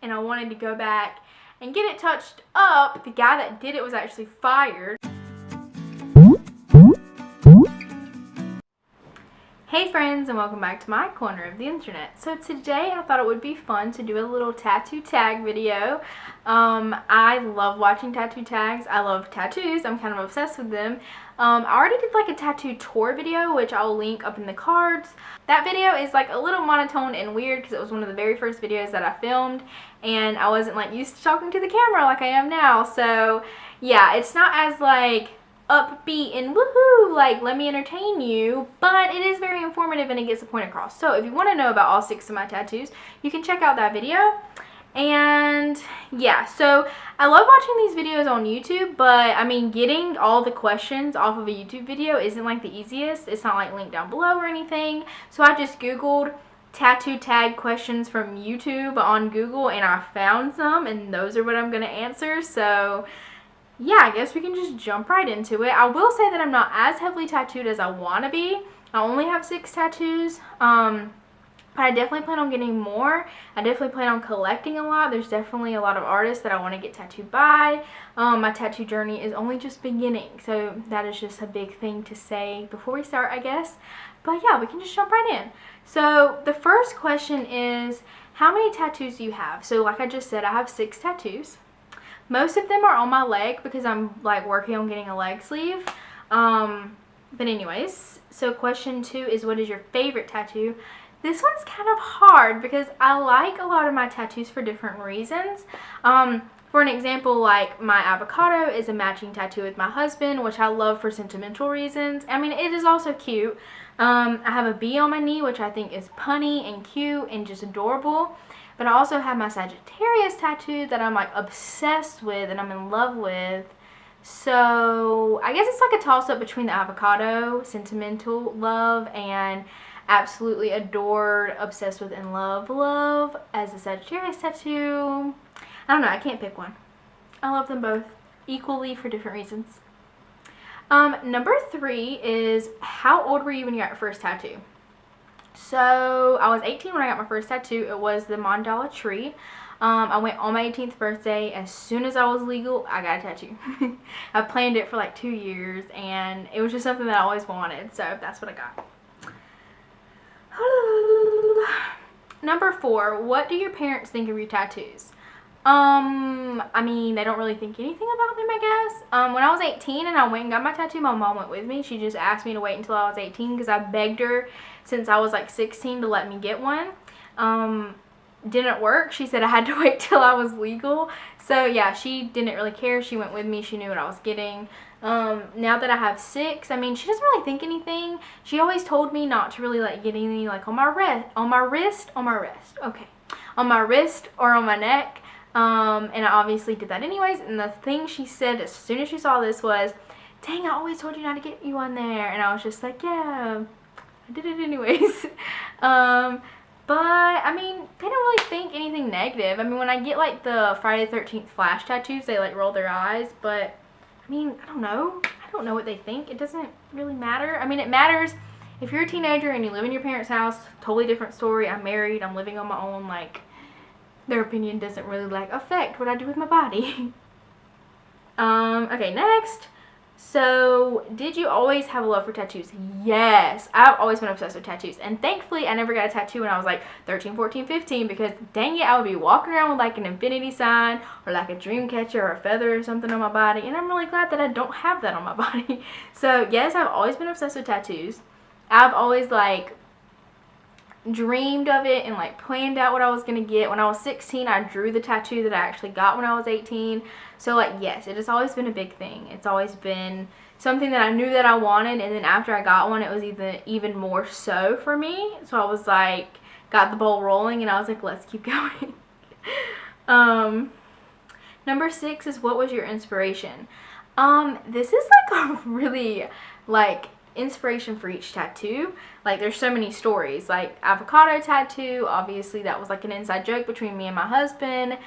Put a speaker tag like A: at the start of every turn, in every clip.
A: and I wanted to go back and get it touched up. The guy that did it was actually fired. Hey friends, and welcome back to my corner of the internet. So today I thought it would be fun to do a little tattoo tag video. I love watching tattoo tags. I love tattoos. I'm kind of obsessed with them. I already did like a tattoo tour video, which I'll link up in the cards. That video is like a little monotone and weird because it was one of the very first videos that I filmed, and I wasn't like used to talking to the camera like I am now. So yeah, it's not as like upbeat and woohoo, like let me entertain you, but it is very informative and it gets the point across. So if you want to know about all 6 of my tattoos, you can check out that video. And yeah, so I love watching these videos on YouTube, but I mean, getting all the questions off of a YouTube video isn't like the easiest. It's not like linked down below or anything. So I just googled tattoo tag questions from YouTube on Google, and I found some, and those are what I'm gonna answer. So yeah, I guess we can just jump right into it. I will say that I'm not as heavily tattooed as I want to be. I only have 6 tattoos, but I definitely plan on getting more. I definitely plan on collecting a lot. There's definitely a lot of artists that I want to get tattooed by. My tattoo journey is only just beginning, so that is just a big thing to say before we start, I guess. But yeah, we can just jump right in. So the first question is, how many tattoos do you have? So like I just said, I have 6 tattoos. Most of them are on my leg because I'm like working on getting a leg sleeve. But anyways, so question 2 is, what is your favorite tattoo? This one's kind of hard because I like a lot of my tattoos for different reasons. For an example, like my avocado is a matching tattoo with my husband, which I love for sentimental reasons. I mean, it is also cute. I have a bee on my knee, which I think is punny and cute and just adorable. But I also have my Sagittarius tattoo that I'm like obsessed with and I'm in love with. So I guess it's like a toss-up between the avocado, sentimental love, and absolutely adored, obsessed with, and love as the Sagittarius tattoo. I don't know, I can't pick one. I love them both equally for different reasons. Number 3 is, how old were you when you got your first tattoo? So I was 18 when I got my first tattoo. It was the mandala tree. I went on my 18th birthday. As soon as I was legal, I got a tattoo. I planned it for like 2 years, and it was just something that I always wanted, so that's what I got. Number 4, what do your parents think of your tattoos? I mean, they don't really think anything about them, I guess. When I was 18 and I went and got my tattoo, my mom went with me. She just asked me to wait until I was 18 because I begged her since I was like 16 to let me get one. Didn't work. She said I had to wait till I was legal. So yeah, she didn't really care. She went with me. She knew what I was getting. Now that I have 6, I mean, she doesn't really think anything. She always told me not to really like get any like on my wrist or on my neck. And I obviously did that anyways. And the thing she said as soon as she saw this was, dang, I always told you not to get you on there. And I was just like, yeah, I did it anyways. But I mean, they don't really think anything negative. I mean, when I get like the Friday the 13th flash tattoos, they like roll their eyes. But I mean, I don't know what they think. It doesn't really matter. I mean, it matters if you're a teenager and you live in your parents' house. Totally different story. I'm married. I'm living on my own. Like, their opinion doesn't really like affect what I do with my body. Okay, next. So, did you always have a love for tattoos? Yes, I've always been obsessed with tattoos. And thankfully, I never got a tattoo when I was like 13, 14, 15 because dang it, I would be walking around with like an infinity sign or like a dream catcher or a feather or something on my body. And I'm really glad that I don't have that on my body. So, yes, I've always been obsessed with tattoos. I've always like dreamed of it and like planned out what I was gonna get. When I was 16, I drew the tattoo that I actually got when I was 18. So like, yes, it has always been a big thing. It's always been something that I knew that I wanted, and then after I got one, it was even more so for me. So I was like, got the ball rolling, and I was like, let's keep going. Number 6 is, what was your inspiration? This is like a really like inspiration for each tattoo. Like, there's so many stories. Like avocado tattoo, obviously that was like an inside joke between me and my husband.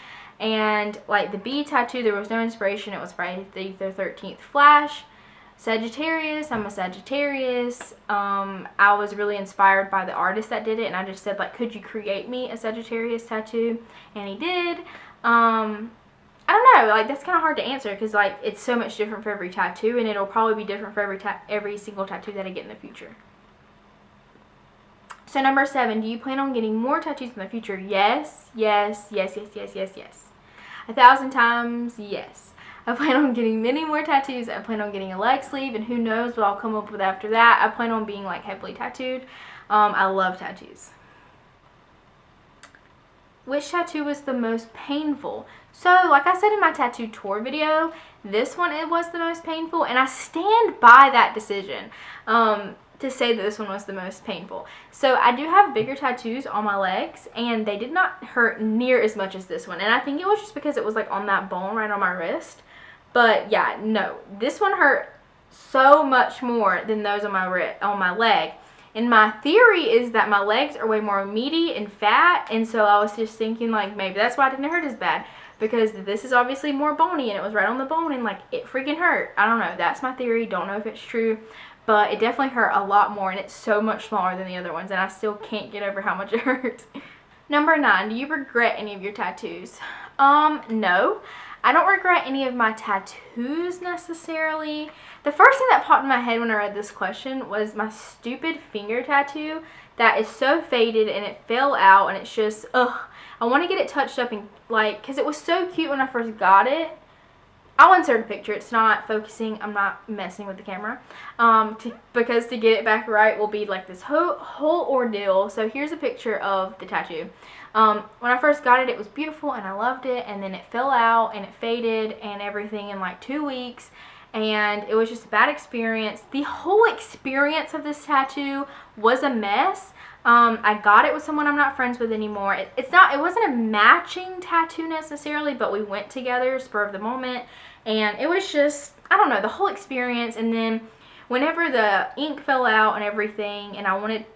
A: And like the bee tattoo, there was no inspiration. It was Friday the 13th flash. Sagittarius. I'm a Sagittarius. I was really inspired by the artist that did it, and I just said, like, could you create me a Sagittarius tattoo? And he did. I don't know, like, that's kind of hard to answer because, like, it's so much different for every tattoo, and it'll probably be different for every single tattoo that I get in the future. So number 7, do you plan on getting more tattoos in the future? Yes, yes, yes, yes, yes, yes, yes. 1,000 times, yes. I plan on getting many more tattoos. I plan on getting a leg sleeve, and who knows what I'll come up with after that. I plan on being, like, heavily tattooed. I love tattoos. Which tattoo was the most painful? So, like I said in my tattoo tour video, this one, it was the most painful, and I stand by that decision to say that this one was the most painful. So, I do have bigger tattoos on my legs, and they did not hurt near as much as this one, and I think it was just because it was, like, on that bone right on my wrist. But, yeah, no, this one hurt so much more than those on my leg. And my theory is that my legs are way more meaty and fat, and so I was just thinking, like, maybe that's why it didn't hurt as bad, because this is obviously more bony, and it was right on the bone, and, like, it freaking hurt. I don't know. That's my theory. Don't know if it's true, but it definitely hurt a lot more, and it's so much smaller than the other ones, and I still can't get over how much it hurts. Number 9, do you regret any of your tattoos? No. I don't regret any of my tattoos necessarily. The first thing that popped in my head when I read this question was my stupid finger tattoo that is so faded and it fell out, and it's just, ugh. I want to get it touched up and, like, because it was so cute when I first got it. I'll insert a picture. It's not focusing. I'm not messing with the camera. Because to get it back right will be, like, this whole ordeal. So here's a picture of the tattoo. When I first got it, it was beautiful and I loved it, and then it fell out and it faded and everything in like 2 weeks, and it was just a bad experience. The whole experience of this tattoo was a mess. I got it with someone I'm not friends with anymore. It wasn't a matching tattoo necessarily, but we went together spur of the moment, and it was just, I don't know, the whole experience. And then whenever the ink fell out and everything, and I wanted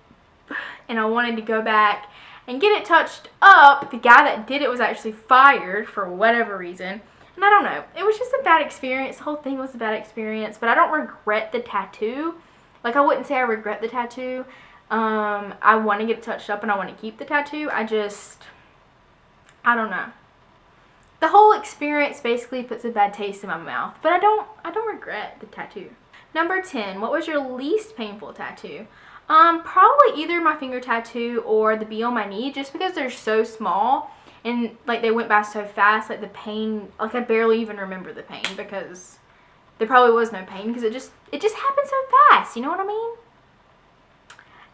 A: to go back and get it touched up, the guy that did it was actually fired for whatever reason. And I don't know. It was just a bad experience. The whole thing was a bad experience. But I don't regret the tattoo. Like, I wouldn't say I regret the tattoo. I want to get it touched up and I want to keep the tattoo. I don't know. The whole experience basically puts a bad taste in my mouth. But I don't regret the tattoo. Number 10. What was your least painful tattoo? Probably either my finger tattoo or the bee on my knee, just because they're so small and, like, they went by so fast, like, the pain, like, I barely even remember the pain because there probably was no pain because it just happened so fast, you know what I mean?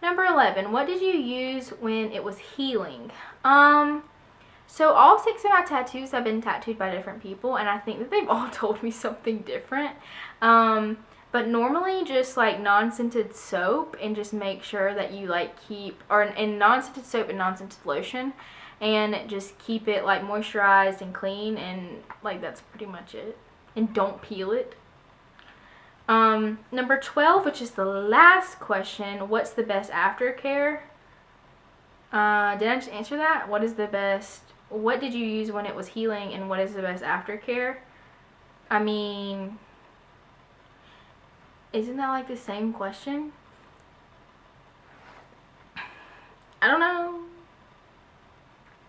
A: Number 11, what did you use when it was healing? So all 6 of my tattoos have been tattooed by different people, and I think that they've all told me something different. But normally just, like, non-scented soap, and just make sure that you, like, and non-scented soap and non-scented lotion, and just keep it, like, moisturized and clean, and, like, that's pretty much it. And don't peel it. Number 12, which is the last question, what's the best aftercare? Did I just answer that? What did you use when it was healing, and what is the best aftercare? I mean, isn't that, like, the same question? I don't know.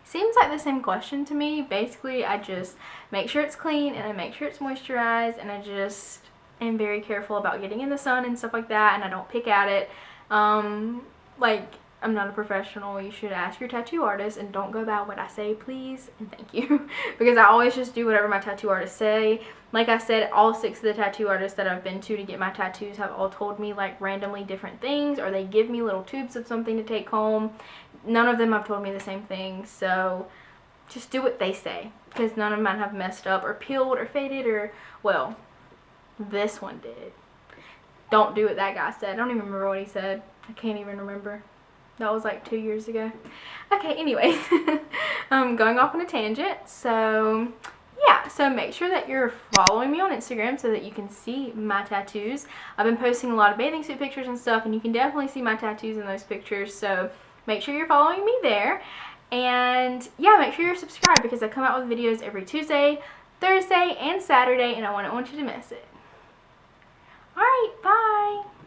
A: Seems like the same question to me. Basically, I just make sure it's clean, and I make sure it's moisturized, and I just am very careful about getting in the sun and stuff like that, and I don't pick at it. Like, I'm not a professional. You should ask your tattoo artist, and don't go by what I say, please, and thank you. Because I always just do whatever my tattoo artists say. Like I said, all 6 of the tattoo artists that I've been to get my tattoos have all told me, like, randomly different things, or they give me little tubes of something to take home. None of them have told me the same thing, so just do what they say, because none of mine have messed up or peeled or faded or, well, this one did. Don't do what that guy said. I don't even remember what he said. I can't even remember. That was like 2 years ago. Okay, anyways, going off on a tangent. So, yeah, so make sure that you're following me on Instagram so that you can see my tattoos. I've been posting a lot of bathing suit pictures and stuff, and you can definitely see my tattoos in those pictures. So make sure you're following me there. And, yeah, make sure you're subscribed because I come out with videos every Tuesday, Thursday, and Saturday, and I wouldn't want you to miss it. Alright, bye!